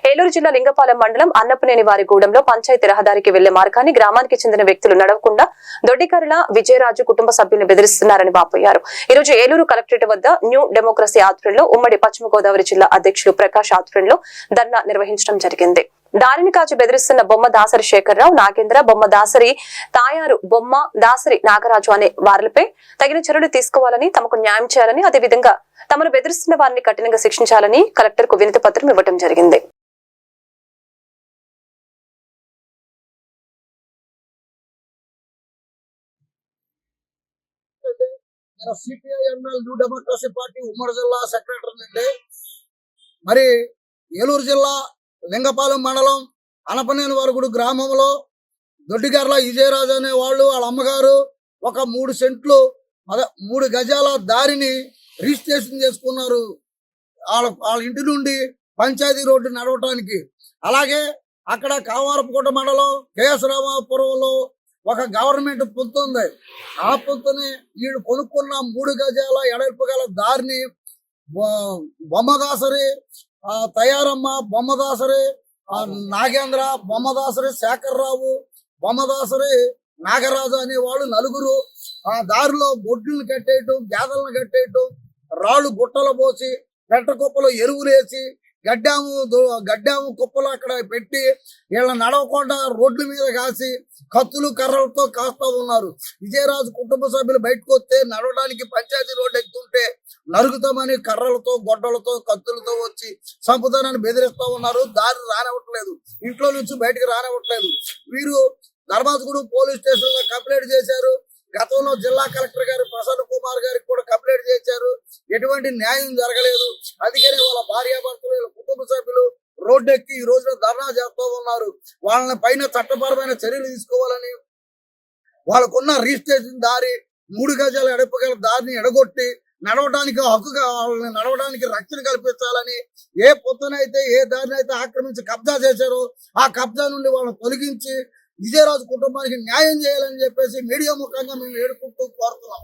ఏలూరు జిల్లా లింగపాలెం మండలం అన్నపనేని వారిగూడెంలో పంచాయతీ రహదారికి వెళ్లే మార్గాన్ని గ్రామానికి చెందిన వ్యక్తులు నడవకుండా దొడ్డికర్ల విజయరాజు కుటుంబ సభ్యులను బెదిరిస్తున్నారని వాపోయారు. ఈ రోజు ఏలూరు కలెక్టరేట్ వద్ద న్యూ డెమోక్రసీ ఆధ్వర్యంలో ఉమ్మడి పశ్చిమ గోదావరి జిల్లా అధ్యక్షులు ప్రకాష్ ఆధ్వర్యంలో ధర్నా నిర్వహించడం జరిగింది. దారిని కాచి బెదిరిస్తున్న బొమ్మ దాసరి శేఖర్రావు, నాగేంద్ర, బొమ్మ దాసరి తాయారు, బొమ్మ దాసరి నాగరాజు అనే వారిపై తగిన చర్యలు తీసుకోవాలని, తమకు న్యాయం చేయాలని, అదేవిధంగా తమను బెదిరిస్తున్న వారిని కఠినంగా శిక్షించాలని కలెక్టర్ కు వినతి పత్రం ఇవ్వడం జరిగింది. సిపిఐఎంఎల్ న్యూ డెమోక్రసీ పార్టీ ఉమ్మడి జిల్లా సెక్రటరీ నుండి మరి ఏలూరు జిల్లా లింగపాలెం మండలం అనపనేని వారుగుడు గ్రామంలో దొడ్డిగర్ల విజయరాజు అనే వాళ్ళు వాళ్ళ అమ్మగారు ఒక 3 సెంట్లు 3 గజాల దారిని రిజిస్ట్రేషన్ చేసుకున్నారు వాళ్ళ ఇంటి నుండి పంచాయతీ రోడ్డు నడవటానికి. అలాగే అక్కడ కావారపుకోట మండలం కేఎస్-రామాపురంలో ఒక గవర్నమెంట్ పొత్తు ఉంది. ఆ పొత్తుని వీళ్ళు కొనుక్కున్న 3 గజాల ఎడల్పు గల దారిని బొమ్మదాసరి తయారమ్మ, బొమ్మదాసరి నాగేంద్ర, బొమ్మదాసరి శేఖర్రావు, బొమ్మదాసరి నాగరాజు అనే వాళ్ళు నలుగురు ఆ దారిలో గొడ్లను కట్టేయటం, గేదలను కట్టేయటం, రాళ్ళు గుట్టలు పోసి పెంట కుప్పలో ఎరువులేసి గడ్డాము కుప్పలు అక్కడ పెట్టి వీళ్ళ నడవకుండా రోడ్ల మీద కాసి కత్తులు కర్రలతో కాస్తా ఉన్నారు. విజయరాజు కుటుంబ సభ్యులు బయటకు వస్తే నడవడానికి పంచాయతీ రోడ్డు ఎక్కుతుంటే నరుగుతామని కర్రలతో, గొడ్డలతో, కత్తులతో వచ్చి సంపుతానని బెదిరిస్తా ఉన్నారు. దారి రానివ్వట్లేదు, ఇంట్లో నుంచి బయటకు రానివ్వట్లేదు. వీరు ధర్మాజగూడెం పోలీస్ స్టేషన్ లో కంప్లైంట్ చేశారు. గతంలో జిల్లా కలెక్టర్ గారు ప్రసన్న కుమార్ గారికి కూడా కంప్లైంట్ చేశారు. ఎటువంటి న్యాయం జరగలేదు. అందుకని వాళ్ళ భార్యాభర్తలు, వీళ్ళ కుటుంబ సభ్యులు రోడ్డు ఎక్కి ఈ రోజున ధర్నా చేస్తూ ఉన్నారు. వాళ్ళని పైన చట్టపరమైన చర్యలు తీసుకోవాలని, వాళ్ళకున్న రిజిస్ట్రేషన్ దారి 3 గజాల ఎడపగల దారిని ఎడగొట్టి నడవడానికి హక్కుగా వాళ్ళని నడవడానికి రక్షణ కల్పించాలని, ఏ పొత్తునైతే ఏ దారినైతే ఆక్రమించి కబ్జా చేశారో ఆ కబ్జా నుండి వాళ్ళని తొలగించి విజయరాజు కుటుంబానికి న్యాయం చేయాలని చెప్పేసి మీడియా ముఖంగా మేము వేడుకుంటూ కోరుతున్నాం.